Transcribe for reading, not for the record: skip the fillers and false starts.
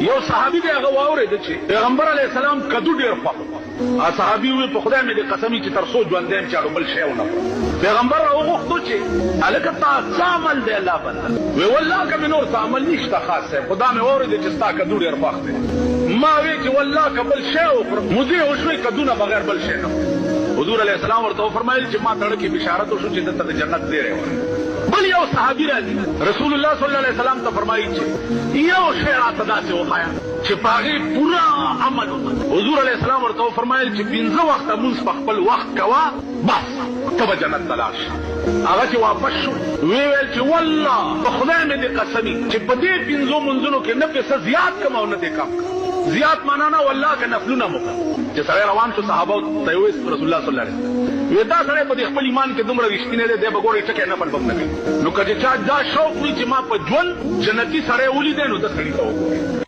یو صحابي دی هغه واورېد چې پیغمبر علیه السلام کدو ډېر خوښ صحابي وی په خدای مې دې قسم چې تر څو ژوندی یم چې اړو بل شی ونه پیغمبر راوغوښتو چې هلکه تا څه عمل دی الله بنده وی والله که مې نور څه عمل نشته خاص صاحب خو دا مې واورېدې چې ستا کدو ډېر خوښ دی ما وی چې والله که بل شی وخورم مودې وشوې کدو نه بغیر بل شی نه حضور علیه السلام ورته وفرمایل چې ما تړه کې بشارت وشو چې دلته د جنت زیری ورکړي بل یو صحابي راځي رسول الله صلی الله علیه وسلم ته فرمایي چې یو شی راته داسې وښایه چې په هغې پوره عمل وکړه حضور علیه السلام ورته وفرمایل چې 15 وخته مونځ په خپل وخت کوه بس ته به جنت ته لاړ شې هغه چې واپس شو ویې ویل چې والله په خدای مې دې قسمي چې په دې 15 منځونو کې نه پې څه زیات کم او نه دې کم زیات معنا نه والله که نفلونه مو چې سړی روان شو صحابه ته یې ویل رسول الله صلی الله علیه وسلم وی دا سړی په دې خپل ایمان کې دومره رښتینی دی دی به ګورئ ټکی نفل به نه کوي نو که چې چا دا شوق وي چې ما په ژوند جنتي سړی ولیدی نو ده سړي ته وګورئ